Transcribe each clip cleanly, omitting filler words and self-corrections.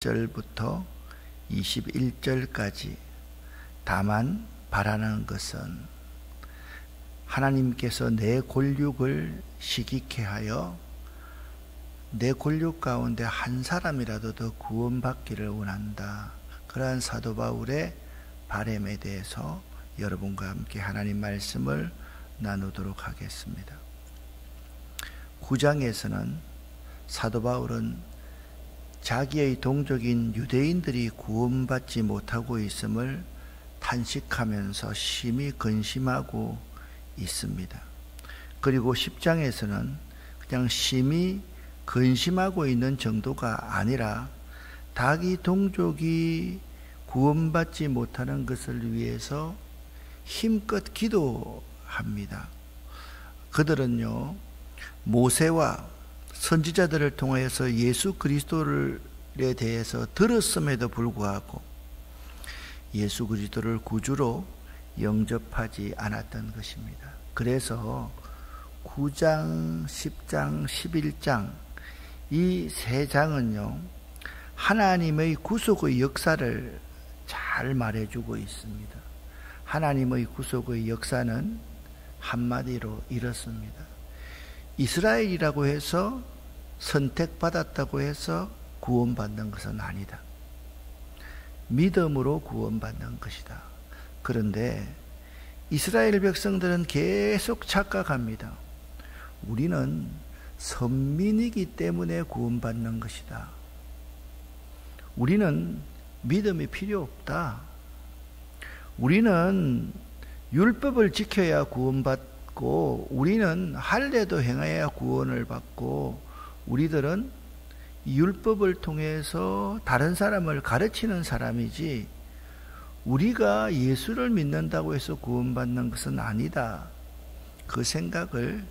절부터 21절까지 다만 바라는 것은 하나님께서 내 골육을 시기케 하여 내 골육 가운데 한 사람이라도 더 구원받기를 원한다. 그러한 사도 바울의 바람에 대해서 여러분과 함께 하나님 말씀을 나누도록 하겠습니다. 9장에서는 사도 바울은 자기의 동족인 유대인들이 구원받지 못하고 있음을 탄식하면서 심히 근심하고 있습니다. 그리고 10장에서는 그냥 심히 근심하고 있는 정도가 아니라 자기 동족이 구원받지 못하는 것을 위해서 힘껏 기도합니다. 그들은요, 모세와 선지자들을 통하여서 예수 그리스도에 대해서 들었음에도 불구하고 예수 그리스도를 구주로 영접하지 않았던 것입니다. 그래서 9장, 10장, 11장 이 세 장은요, 하나님의 구속의 역사를 잘 말해주고 있습니다. 하나님의 구속의 역사는 한마디로 이렇습니다. 이스라엘이라고 해서 선택받았다고 해서 구원받는 것은 아니다. 믿음으로 구원받는 것이다. 그런데 이스라엘 백성들은 계속 착각합니다. 우리는 선민이기 때문에 구원받는 것이다. 우리는 믿음이 필요 없다. 우리는 율법을 지켜야 구원받고 우리는 할례도 행해야 구원을 받고 우리들은 율법을 통해서 다른 사람을 가르치는 사람이지 우리가 예수를 믿는다고 해서 구원받는 것은 아니다. 그 생각을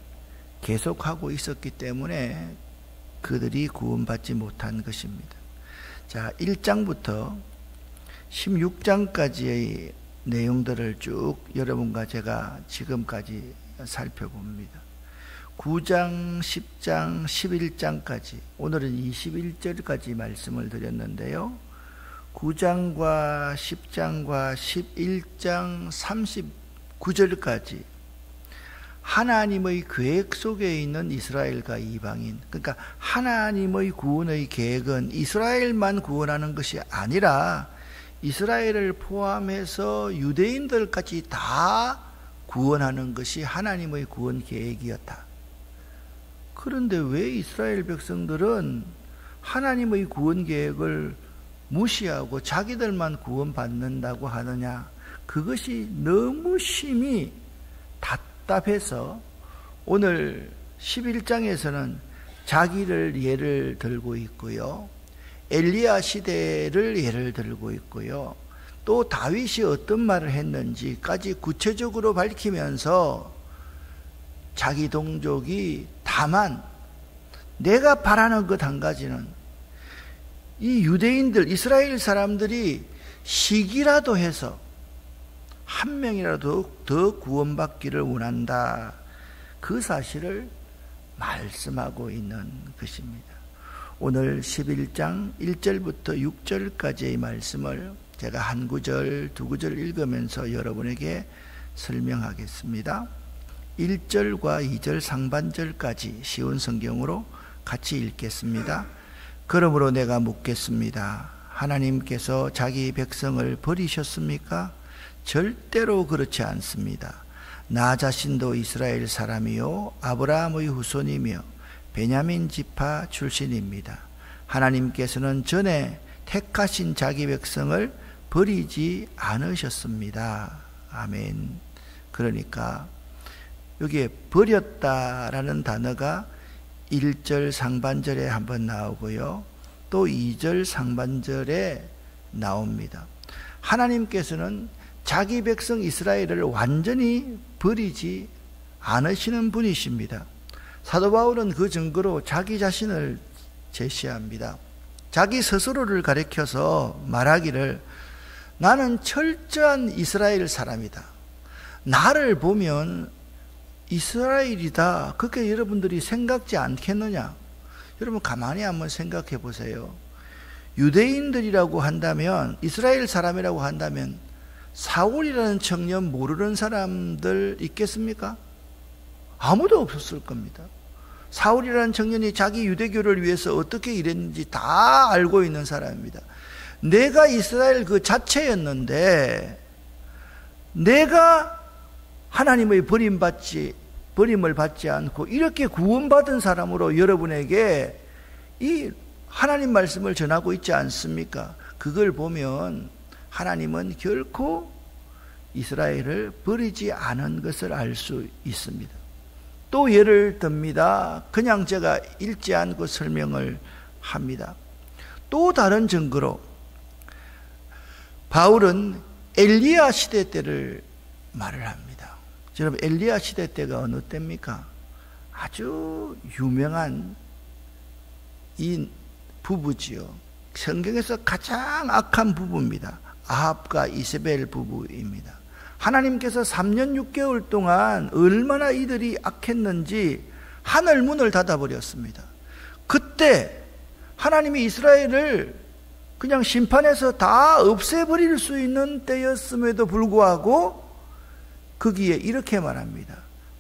계속하고 있었기 때문에 그들이 구원받지 못한 것입니다. 자, 1장부터 16장까지의 내용들을 쭉 여러분과 제가 지금까지 살펴봅니다. 9장, 10장, 11장까지 오늘은 21절까지 말씀을 드렸는데요. 9장과 10장과 11장 39절까지 하나님의 계획 속에 있는 이스라엘과 이방인, 그러니까 하나님의 구원의 계획은 이스라엘만 구원하는 것이 아니라 이스라엘을 포함해서 유대인들까지 다 구원하는 것이 하나님의 구원 계획이었다. 그런데 왜 이스라엘 백성들은 하나님의 구원 계획을 무시하고 자기들만 구원받는다고 하느냐? 그것이 너무 심히 답답해서 오늘 11장에서는 자기를 예를 들고 있고요. 엘리야 시대를 예를 들고 있고요. 또 다윗이 어떤 말을 했는지까지 구체적으로 밝히면서 자기 동족이 다만 내가 바라는 것 한 가지는 이 유대인들, 이스라엘 사람들이 시기라도 해서 한 명이라도 더 구원받기를 원한다. 그 사실을 말씀하고 있는 것입니다. 오늘 11장 1절부터 6절까지의 말씀을 제가 한 구절, 두 구절 읽으면서 여러분에게 설명하겠습니다. 1절과 2절 상반절까지 쉬운 성경으로 같이 읽겠습니다. 그러므로 내가 묻겠습니다. 하나님께서 자기 백성을 버리셨습니까? 절대로 그렇지 않습니다. 나 자신도 이스라엘 사람이요 아브라함의 후손이며 베냐민 지파 출신입니다. 하나님께서는 전에 택하신 자기 백성을 버리지 않으셨습니다. 아멘. 그러니까 여기에 버렸다라는 단어가 1절 상반절에 한번 나오고요. 또 2절 상반절에 나옵니다. 하나님께서는 자기 백성 이스라엘을 완전히 버리지 않으시는 분이십니다. 사도 바울은 그 증거로 자기 자신을 제시합니다. 자기 스스로를 가리켜서 말하기를 나는 철저한 이스라엘 사람이다. 나를 보면 이스라엘이다. 그렇게 여러분들이 생각지 않겠느냐? 여러분 가만히 한번 생각해 보세요. 유대인들이라고 한다면, 이스라엘 사람이라고 한다면 사울이라는 청년 모르는 사람들 있겠습니까? 아무도 없었을 겁니다. 사울이라는 청년이 자기 유대교를 위해서 어떻게 일했는지 다 알고 있는 사람입니다. 내가 이스라엘 그 자체였는데 내가 하나님의 버림을 받지 않고 이렇게 구원받은 사람으로 여러분에게 이 하나님 말씀을 전하고 있지 않습니까? 그걸 보면 하나님은 결코 이스라엘을 버리지 않은 것을 알 수 있습니다. 또 예를 듭니다. 그냥 제가 읽지 않고 설명을 합니다. 또 다른 증거로 바울은 엘리야 시대 때를 말을 합니다. 여러분, 엘리야 시대 때가 어느 때입니까? 아주 유명한 이 부부지요. 성경에서 가장 악한 부부입니다. 아합과 이세벨 부부입니다. 하나님께서 3년 6개월 동안 얼마나 이들이 악했는지 하늘 문을 닫아버렸습니다. 그때 하나님이 이스라엘을 그냥 심판해서 다 없애버릴 수 있는 때였음에도 불구하고 거기에 이렇게 말합니다.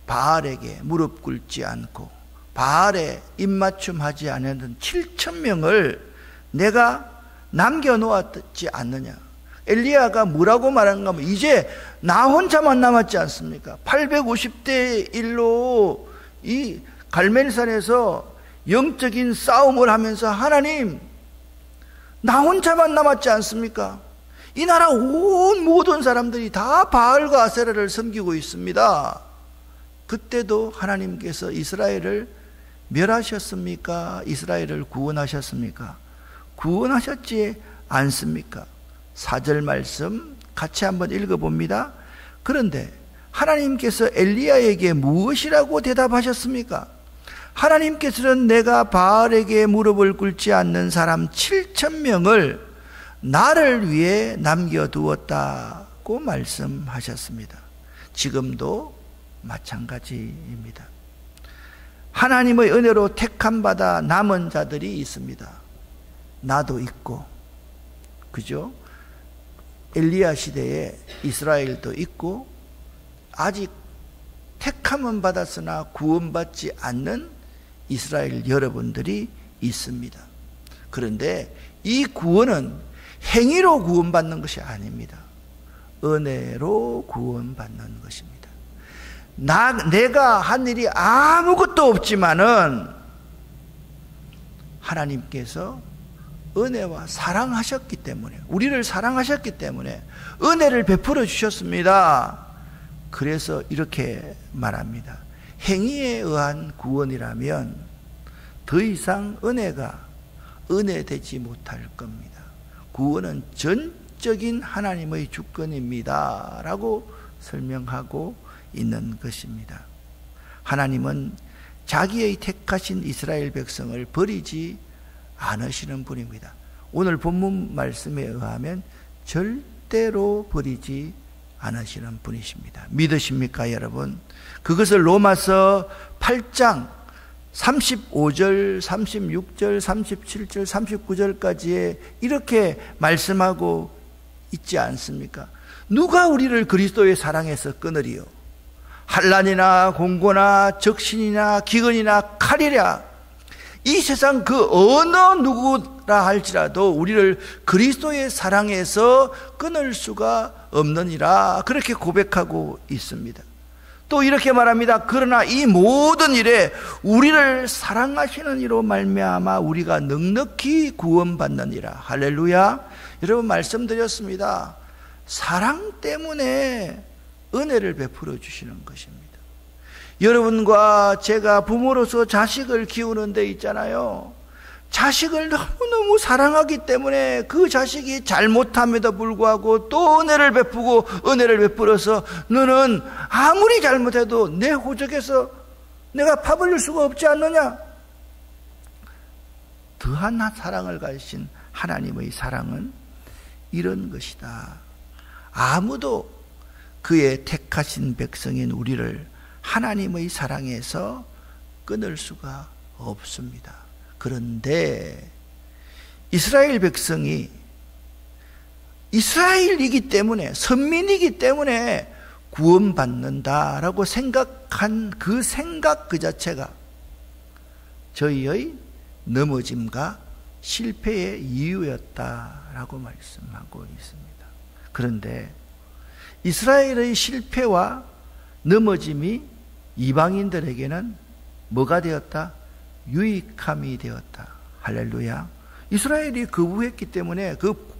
바알에게 무릎 꿇지 않고 바알에 입맞춤하지 않은 7,000명을 내가 남겨놓았지 않느냐. 엘리야가 뭐라고 말한가 하면 이제 나 혼자만 남았지 않습니까? 850대 1로 이 갈멜산에서 영적인 싸움을 하면서 하나님 나 혼자만 남았지 않습니까? 이 나라 온 모든 사람들이 다 바알과 아세라를 섬기고 있습니다. 그때도 하나님께서 이스라엘을 멸하셨습니까? 이스라엘을 구원하셨습니까? 구원하셨지 않습니까? 4절 말씀 같이 한번 읽어봅니다. 그런데 하나님께서 엘리야에게 무엇이라고 대답하셨습니까? 하나님께서는 내가 바알에게 무릎을 꿇지 않는 사람 7,000명을 나를 위해 남겨두었다고 말씀하셨습니다. 지금도 마찬가지입니다. 하나님의 은혜로 택함받아 남은 자들이 있습니다. 나도 있고, 그죠? 엘리야 시대에 이스라엘도 있고, 아직 택함은 받았으나 구원받지 않는 이스라엘 여러분들이 있습니다. 그런데 이 구원은 행위로 구원받는 것이 아닙니다. 은혜로 구원받는 것입니다. 내가 한 일이 아무것도 없지만은 하나님께서 은혜와 사랑하셨기 때문에, 우리를 사랑하셨기 때문에 은혜를 베풀어 주셨습니다. 그래서 이렇게 말합니다. 행위에 의한 구원이라면 더 이상 은혜가 은혜되지 못할 겁니다. 구원은 전적인 하나님의 주권입니다 라고 설명하고 있는 것입니다. 하나님은 자기의 택하신 이스라엘 백성을 버리지 않으시는 분입니다. 오늘 본문 말씀에 의하면 절대로 버리지 않으시는 분이십니다. 믿으십니까, 여러분? 그것을 로마서 8장 35절, 36절, 37절, 39절까지에 이렇게 말씀하고 있지 않습니까? 누가 우리를 그리스도의 사랑에서 끊으리요? 환난이나 공고나 적신이나 기근이나 칼이랴. 이 세상 그 어느 누구라 할지라도 우리를 그리스도의 사랑에서 끊을 수가 없느니라. 그렇게 고백하고 있습니다. 또 이렇게 말합니다. 그러나 이 모든 일에 우리를 사랑하시는 이로 말미암아 우리가 넉넉히 구원받느니라. 할렐루야. 여러분, 말씀드렸습니다. 사랑 때문에 은혜를 베풀어 주시는 것입니다. 여러분과 제가 부모로서 자식을 키우는 데 있잖아요. 자식을 너무너무 사랑하기 때문에 그 자식이 잘못함에도 불구하고 또 은혜를 베푸고 은혜를 베풀어서 너는 아무리 잘못해도 내 호적에서 내가 파벌릴 수가 없지 않느냐? 더한 사랑을 가지신 하나님의 사랑은 이런 것이다. 아무도 그의 택하신 백성인 우리를 하나님의 사랑에서 끊을 수가 없습니다. 그런데 이스라엘 백성이 이스라엘이기 때문에, 선민이기 때문에 구원받는다라고 생각한 그 생각 그 자체가 저희의 넘어짐과 실패의 이유였다라고 말씀하고 있습니다. 그런데 이스라엘의 실패와 넘어짐이 이방인들에게는 뭐가 되었다? 유익함이 되었다. 할렐루야. 이스라엘이 거부했기 때문에 그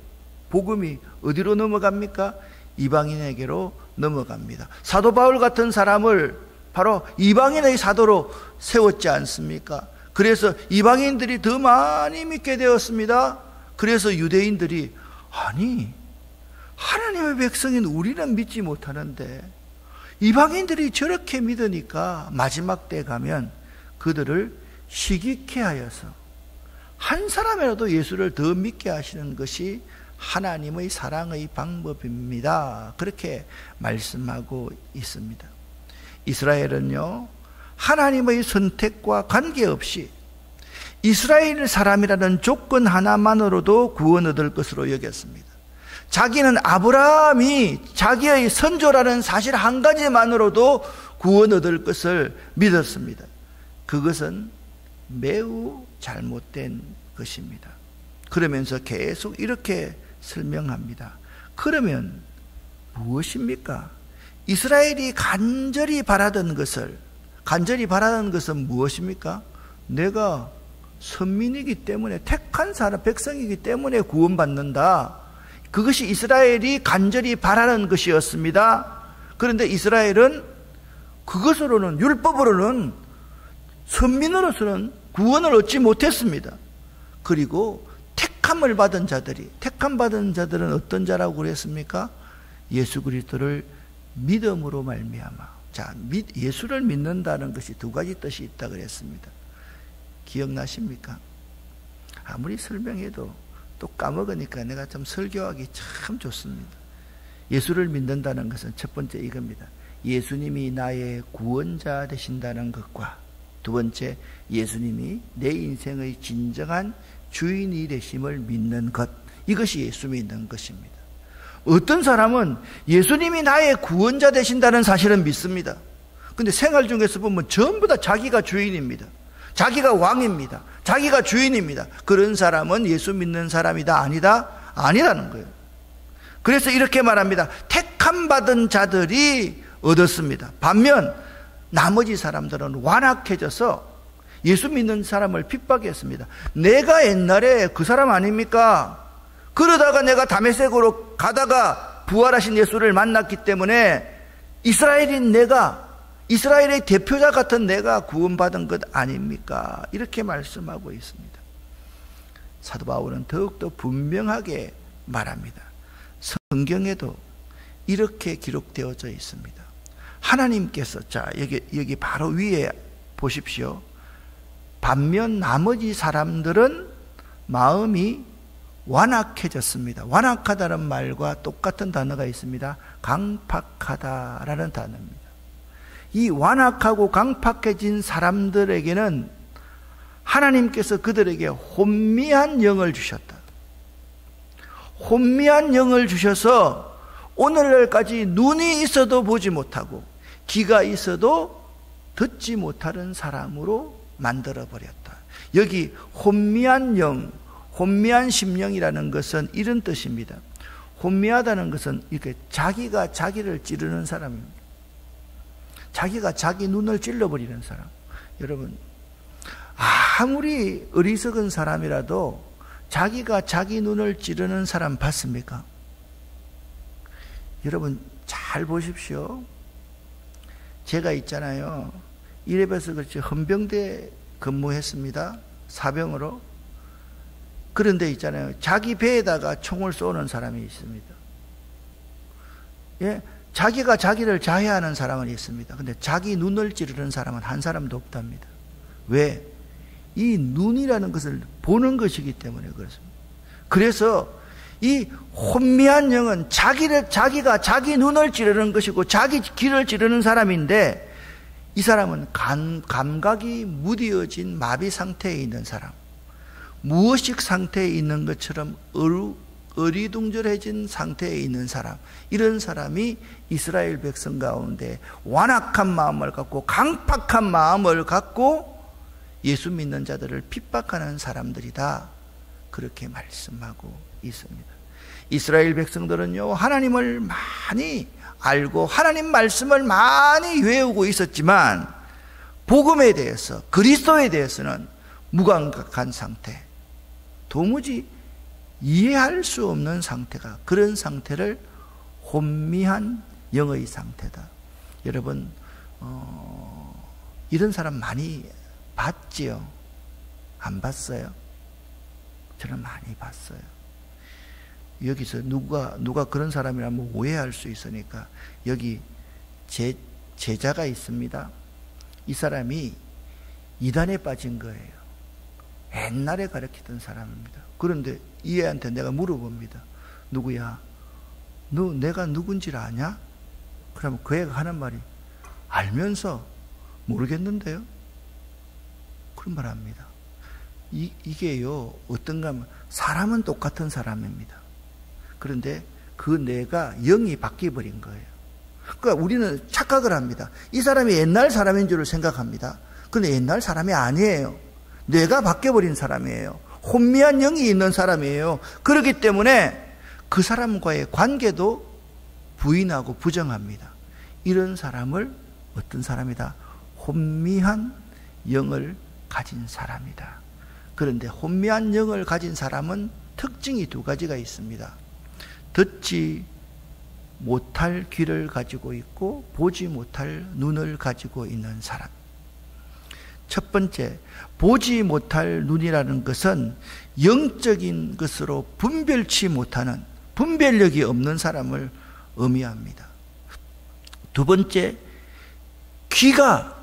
복음이 어디로 넘어갑니까? 이방인에게로 넘어갑니다. 사도 바울 같은 사람을 바로 이방인의 사도로 세웠지 않습니까? 그래서 이방인들이 더 많이 믿게 되었습니다. 그래서 유대인들이 아니, 하나님의 백성인 우리는 믿지 못하는데 이방인들이 저렇게 믿으니까 마지막 때 가면 그들을 시기케 하여서 한 사람이라도 예수를 더 믿게 하시는 것이 하나님의 사랑의 방법입니다. 그렇게 말씀하고 있습니다. 이스라엘은요, 하나님의 선택과 관계없이 이스라엘 사람이라는 조건 하나만으로도 구원 얻을 것으로 여겼습니다. 자기는 아브라함이 자기의 선조라는 사실 한 가지만으로도 구원 얻을 것을 믿었습니다. 그것은 매우 잘못된 것입니다. 그러면서 계속 이렇게 설명합니다. 그러면 무엇입니까? 이스라엘이 간절히 바라던 것은 무엇입니까? 내가 선민이기 때문에, 택한 사람, 백성이기 때문에 구원받는다. 그것이 이스라엘이 간절히 바라는 것이었습니다. 그런데 이스라엘은 그것으로는, 율법으로는, 선민으로서는 구원을 얻지 못했습니다. 그리고 택함 받은 자들은 어떤 자라고 그랬습니까? 예수 그리스도를 믿음으로 말미암아. 자, 예수를 믿는다는 것이 두 가지 뜻이 있다 그랬습니다. 기억나십니까? 아무리 설명해도 또 까먹으니까 내가 좀 설교하기 참 좋습니다. 예수를 믿는다는 것은 첫 번째 이겁니다. 예수님이 나의 구원자 되신다는 것과 두 번째, 예수님이 내 인생의 진정한 주인이 되심을 믿는 것, 이것이 예수 믿는 것입니다. 어떤 사람은 예수님이 나의 구원자 되신다는 사실은 믿습니다. 근데 생활 중에서 보면 전부 다 자기가 주인입니다. 자기가 왕입니다. 자기가 주인입니다. 그런 사람은 예수 믿는 사람이다, 아니다? 아니라는 거예요. 그래서 이렇게 말합니다. 택함 받은 자들이 얻었습니다. 반면 나머지 사람들은 완악해져서 예수 믿는 사람을 핍박했습니다. 내가 옛날에 그 사람 아닙니까? 그러다가 내가 다메섹으로 가다가 부활하신 예수를 만났기 때문에 이스라엘인 내가, 이스라엘의 대표자 같은 내가 구원받은 것 아닙니까? 이렇게 말씀하고 있습니다. 사도 바울은 더욱더 분명하게 말합니다. 성경에도 이렇게 기록되어져 있습니다. 하나님께서, 자, 여기 바로 위에 보십시오. 반면 나머지 사람들은 마음이 완악해졌습니다. 완악하다는 말과 똑같은 단어가 있습니다. 강팍하다라는 단어입니다. 이 완악하고 강팍해진 사람들에게는 하나님께서 그들에게 혼미한 영을 주셨다. 혼미한 영을 주셔서 오늘날까지 눈이 있어도 보지 못하고 귀가 있어도 듣지 못하는 사람으로 만들어버렸다. 여기 혼미한 영, 혼미한 심령이라는 것은 이런 뜻입니다. 혼미하다는 것은 이렇게 자기가 자기를 찌르는 사람입니다. 자기가 자기 눈을 찔러버리는 사람. 여러분, 아무리 어리석은 사람이라도 자기가 자기 눈을 찌르는 사람 봤습니까? 여러분 잘 보십시오. 제가 있잖아요, 이래봬서 그렇지 헌병대 근무했습니다. 사병으로. 그런데 있잖아요, 자기 배에다가 총을 쏘는 사람이 있습니다. 예, 자기가 자기를 자해하는 사람은 있습니다. 근데 자기 눈을 찌르는 사람은 한 사람도 없답니다. 왜? 이 눈이라는 것을 보는 것이기 때문에 그렇습니다. 그래서 이 혼미한 영은 자기가 자기 눈을 찌르는 것이고 자기 귀를 찌르는 사람인데, 이 사람은 감각이 무뎌진 마비 상태에 있는 사람, 무의식 상태에 있는 것처럼 어리둥절해진 상태에 있는 사람, 이런 사람이 이스라엘 백성 가운데 완악한 마음을 갖고 강팍한 마음을 갖고 예수 믿는 자들을 핍박하는 사람들이다, 그렇게 말씀하고 있습니다. 이스라엘 백성들은요, 하나님을 많이 알고 하나님 말씀을 많이 외우고 있었지만 복음에 대해서, 그리스도에 대해서는 무감각한 상태, 도무지 이해할 수 없는 상태가, 그런 상태를 혼미한 영의 상태다. 여러분, 이런 사람 많이 봤지요? 안 봤어요? 저는 많이 봤어요. 여기서 누가 그런 사람이라면 오해할 수 있으니까, 여기 제자가 있습니다. 이 사람이 이단에 빠진 거예요. 옛날에 가르치던 사람입니다. 그런데 이 애한테 내가 물어봅니다. 누구야? 너 내가 누군지를 아냐? 그러면 그 애가 하는 말이, 알면서 모르겠는데요? 그런 말 합니다. 이게요, 어떤가 하면 사람은 똑같은 사람입니다. 그런데 그 뇌가 영이 바뀌어버린 거예요. 그러니까 우리는 착각을 합니다. 이 사람이 옛날 사람인 줄 생각합니다. 그런데 옛날 사람이 아니에요. 뇌가 바뀌어버린 사람이에요. 혼미한 영이 있는 사람이에요. 그렇기 때문에 그 사람과의 관계도 부인하고 부정합니다. 이런 사람을 어떤 사람이다? 혼미한 영을 가진 사람이다. 그런데 혼미한 영을 가진 사람은 특징이 두 가지가 있습니다. 듣지 못할 귀를 가지고 있고 보지 못할 눈을 가지고 있는 사람. 첫 번째, 보지 못할 눈이라는 것은 영적인 것으로 분별치 못하는, 분별력이 없는 사람을 의미합니다. 두 번째, 귀가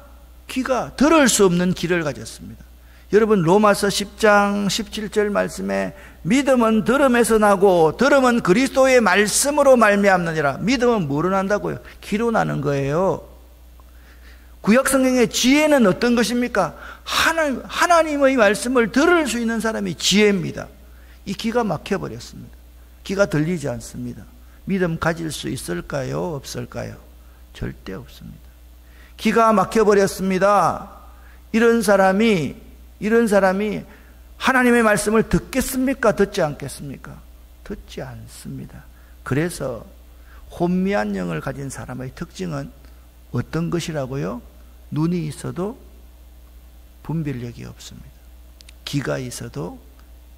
들을 수 없는 귀를 가졌습니다. 여러분, 로마서 10장 17절 말씀에 믿음은 들음에서 나고 들음은 그리스도의 말씀으로 말미암느니라. 믿음은 뭐로 난다고요? 귀로 나는 거예요. 구약성경의 지혜는 어떤 것입니까? 하나님의 말씀을 들을 수 있는 사람이 지혜입니다. 이 귀가 막혀버렸습니다. 귀가 들리지 않습니다. 믿음 가질 수 있을까요? 없을까요? 절대 없습니다. 귀가 막혀버렸습니다. 이런 사람이 하나님의 말씀을 듣겠습니까? 듣지 않겠습니까? 듣지 않습니다. 그래서 혼미한 영을 가진 사람의 특징은 어떤 것이라고요? 눈이 있어도 분별력이 없습니다. 귀가 있어도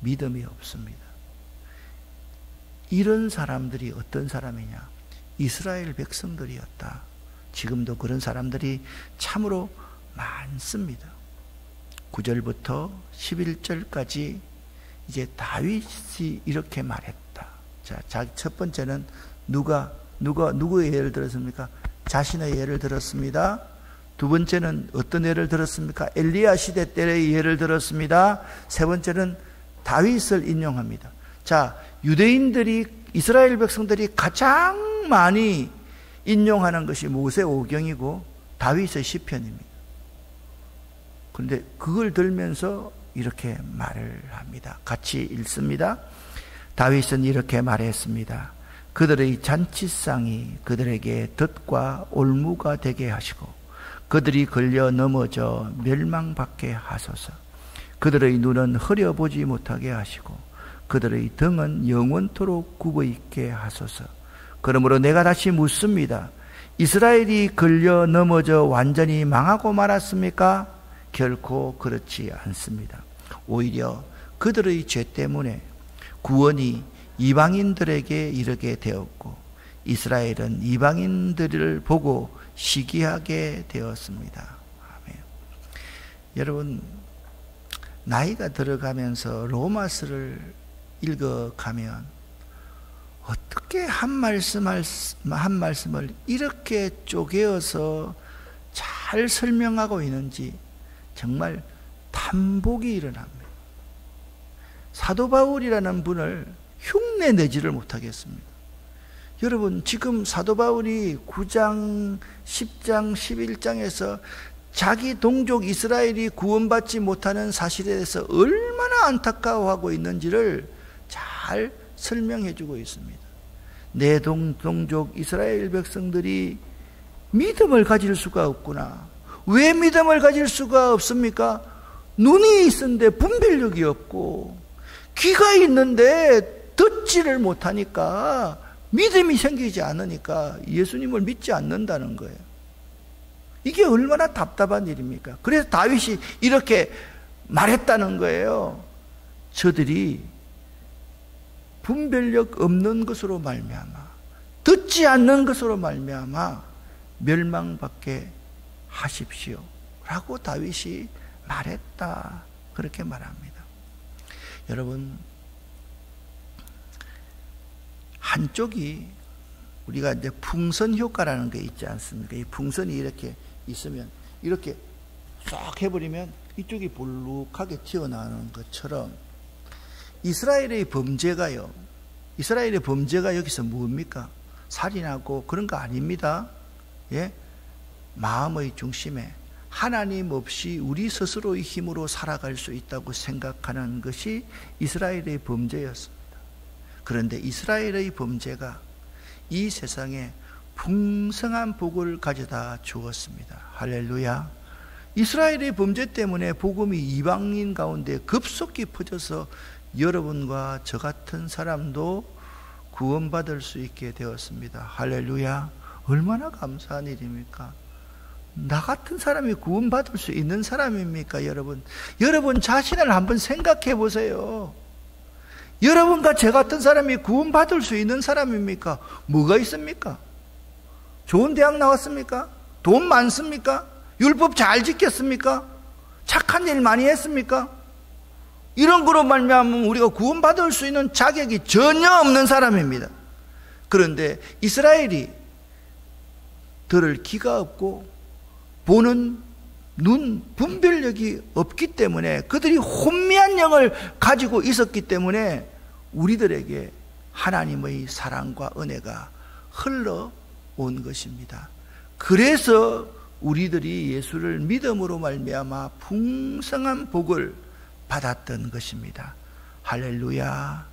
믿음이 없습니다. 이런 사람들이 어떤 사람이냐? 이스라엘 백성들이었다. 지금도 그런 사람들이 참으로 많습니다. 9절부터 11절까지 이제 다윗이 이렇게 말했다. 자, 첫 번째는 누구의 예를 들었습니까? 자신의 예를 들었습니다. 두 번째는 어떤 예를 들었습니까? 엘리야 시대 때의 예를 들었습니다. 세 번째는 다윗을 인용합니다. 자, 유대인들이, 이스라엘 백성들이 가장 많이 인용하는 것이 모세오경이고 다윗의 시편입니다. 그런데 그걸 들면서 이렇게 말을 합니다. 같이 읽습니다. 다윗은 이렇게 말했습니다. 그들의 잔치상이 그들에게 덫과 올무가 되게 하시고 그들이 걸려 넘어져 멸망받게 하소서. 그들의 눈은 흐려보지 못하게 하시고 그들의 등은 영원토록 굽어있게 하소서. 그러므로 내가 다시 묻습니다. 이스라엘이 걸려 넘어져 완전히 망하고 말았습니까? 결코 그렇지 않습니다. 오히려 그들의 죄 때문에 구원이 이방인들에게 이르게 되었고 이스라엘은 이방인들을 보고 시기하게 되었습니다. 아멘. 여러분, 나이가 들어가면서 로마서를 읽어가면 어떻게 한 말씀을 이렇게 쪼개어서 잘 설명하고 있는지 정말 탐복이 일어납니다. 사도 바울이라는 분을 흉내내지를 못하겠습니다. 여러분, 지금 사도 바울이 9장, 10장, 11장에서 자기 동족 이스라엘이 구원받지 못하는 사실에 대해서 얼마나 안타까워하고 있는지를 잘 설명해 주고 있습니다. 내 동족 이스라엘 백성들이 믿음을 가질 수가 없구나. 왜 믿음을 가질 수가 없습니까? 눈이 있는데 분별력이 없고, 귀가 있는데 듣지를 못하니까, 믿음이 생기지 않으니까 예수님을 믿지 않는다는 거예요. 이게 얼마나 답답한 일입니까? 그래서 다윗이 이렇게 말했다는 거예요. 저들이 분별력 없는 것으로 말미암아, 듣지 않는 것으로 말미암아 멸망받게 하십시오 라고 다윗이 말했다, 그렇게 말합니다. 여러분, 한쪽이 우리가 이제 풍선 효과라는 게 있지 않습니까? 이 풍선이 이렇게 있으면 이렇게 쏙 해버리면 이쪽이 볼록하게 튀어나오는 것처럼 이스라엘의 범죄가 여기서 뭡니까? 살인하고 그런 거 아닙니다. 예? 마음의 중심에 하나님 없이 우리 스스로의 힘으로 살아갈 수 있다고 생각하는 것이 이스라엘의 범죄였습니다. 그런데 이스라엘의 범죄가 이 세상에 풍성한 복을 가져다 주었습니다. 할렐루야. 이스라엘의 범죄 때문에 복음이 이방인 가운데 급속히 퍼져서 여러분과 저 같은 사람도 구원받을 수 있게 되었습니다. 할렐루야. 얼마나 감사한 일입니까? 나 같은 사람이 구원받을 수 있는 사람입니까, 여러분? 여러분 자신을 한번 생각해 보세요. 여러분과 저 같은 사람이 구원받을 수 있는 사람입니까? 뭐가 있습니까? 좋은 대학 나왔습니까? 돈 많습니까? 율법 잘 지켰습니까? 착한 일 많이 했습니까? 이런 거로 말미암으면 우리가 구원받을 수 있는 자격이 전혀 없는 사람입니다. 그런데 이스라엘이 들을 귀가 없고 보는 눈, 분별력이 없기 때문에, 그들이 혼미한 영을 가지고 있었기 때문에 우리들에게 하나님의 사랑과 은혜가 흘러온 것입니다. 그래서 우리들이 예수를 믿음으로 말미암아 풍성한 복을 받았던 것입니다. 할렐루야.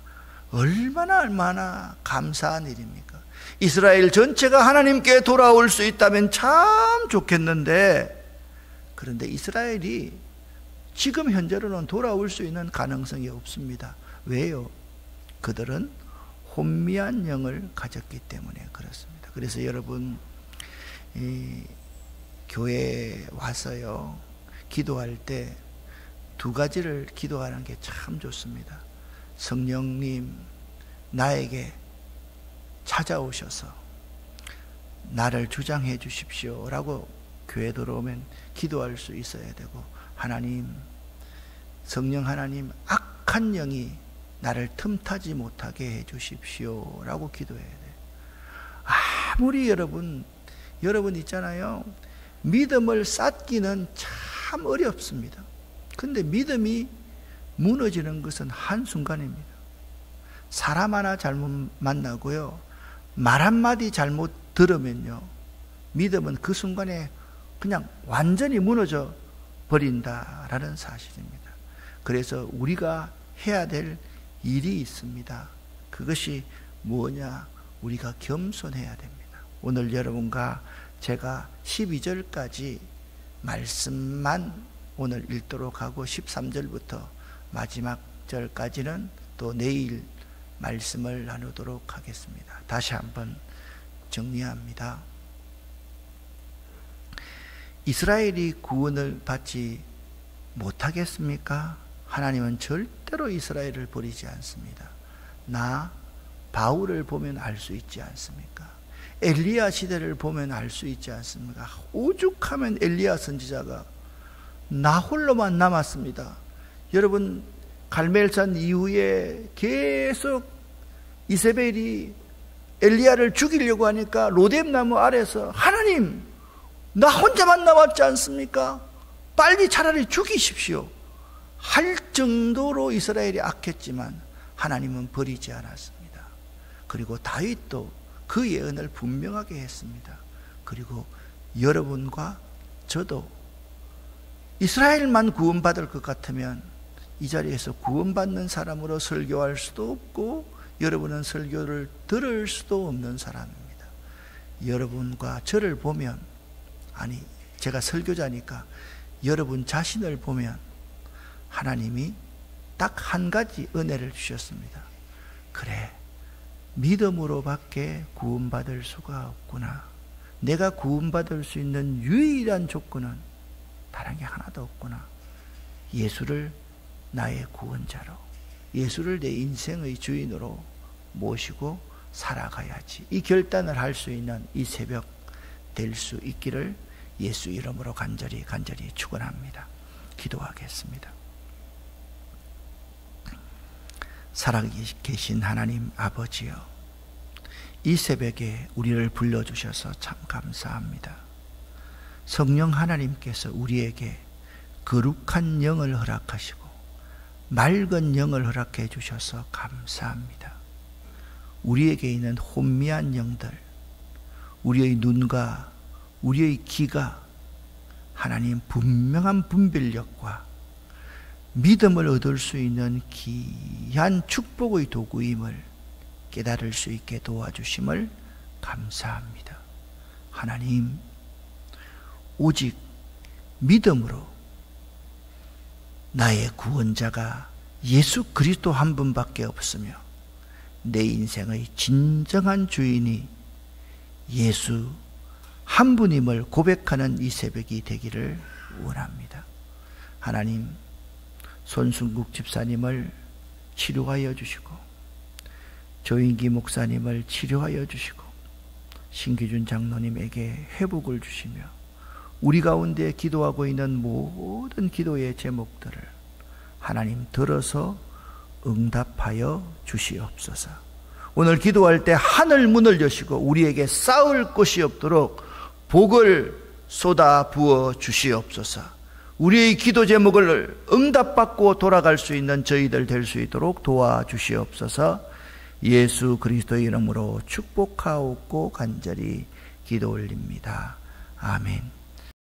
얼마나 감사한 일입니까? 이스라엘 전체가 하나님께 돌아올 수 있다면 참 좋겠는데, 그런데 이스라엘이 지금 현재로는 돌아올 수 있는 가능성이 없습니다. 왜요? 그들은 혼미한 영을 가졌기 때문에 그렇습니다. 그래서 여러분, 교회에 와서요, 기도할 때 두 가지를 기도하는 게 참 좋습니다. 성령님, 나에게 찾아오셔서 나를 주장해 주십시오 라고 교회 들어오면 기도할 수 있어야 되고, 하나님, 성령 하나님, 악한 영이 나를 틈타지 못하게 해 주십시오 라고 기도해야 돼요. 아무리 여러분 있잖아요, 믿음을 쌓기는 참 어렵습니다. 근데 믿음이 무너지는 것은 한순간입니다. 사람 하나 잘못 만나고요, 말 한마디 잘못 들으면요, 믿음은 그 순간에 그냥 완전히 무너져 버린다라는 사실입니다. 그래서 우리가 해야 될 일이 있습니다. 그것이 뭐냐? 우리가 겸손해야 됩니다. 오늘 여러분과 제가 12절까지 말씀만 오늘 읽도록 하고 13절부터 마지막 절까지는 또 내일 말씀을 나누도록 하겠습니다. 다시 한번 정리합니다. 이스라엘이 구원을 받지 못하겠습니까? 하나님은 절대로 이스라엘을 버리지 않습니다. 나 바울을 보면 알 수 있지 않습니까? 엘리야 시대를 보면 알 수 있지 않습니까? 오죽하면 엘리야 선지자가 나 홀로만 남았습니다. 여러분, 갈멜산 이후에 계속 이세벨이 엘리야를 죽이려고 하니까 로뎀나무 아래서 하나님, 나 혼자만 남았지 않습니까? 빨리 차라리 죽이십시오 할 정도로 이스라엘이 악했지만 하나님은 버리지 않았습니다. 그리고 다윗도 그 예언을 분명하게 했습니다. 그리고 여러분과 저도 이스라엘만 구원받을 것 같으면 이 자리에서 구원받는 사람으로 설교할 수도 없고 여러분은 설교를 들을 수도 없는 사람입니다. 여러분과 저를 보면, 아니 제가 설교자니까 여러분 자신을 보면 하나님이 딱 한 가지 은혜를 주셨습니다. 그래, 믿음으로밖에 구원받을 수가 없구나. 내가 구원받을 수 있는 유일한 조건은 다른 게 하나도 없구나. 예수를 나의 구원자로, 예수를 내 인생의 주인으로 모시고 살아가야지. 이 결단을 할 수 있는 이 새벽 될 수 있기를 예수 이름으로 간절히 축원합니다. 기도하겠습니다. 살아계신 하나님 아버지여, 이 새벽에 우리를 불러주셔서 참 감사합니다. 성령 하나님께서 우리에게 거룩한 영을 허락하시고 맑은 영을 허락해 주셔서 감사합니다. 우리에게 있는 혼미한 영들, 우리의 눈과 우리의 귀가 하나님 분명한 분별력과 믿음을 얻을 수 있는 귀한 축복의 도구임을 깨달을 수 있게 도와주심을 감사합니다. 하나님, 오직 믿음으로 나의 구원자가 예수 그리스도 한 분밖에 없으며 내 인생의 진정한 주인이 예수 한 분임을 고백하는 이 새벽이 되기를 원합니다. 하나님, 손순국 집사님을 치료하여 주시고 조인기 목사님을 치료하여 주시고 신기준 장로님에게 회복을 주시며 우리 가운데 기도하고 있는 모든 기도의 제목들을 하나님 들어서 응답하여 주시옵소서. 오늘 기도할 때 하늘 문을 여시고 우리에게 싸울 것이 없도록 복을 쏟아 부어 주시옵소서. 우리의 기도 제목을 응답받고 돌아갈 수 있는 저희들 될 수 있도록 도와주시옵소서. 예수 그리스도의 이름으로 축복하옵고 간절히 기도 올립니다. 아멘.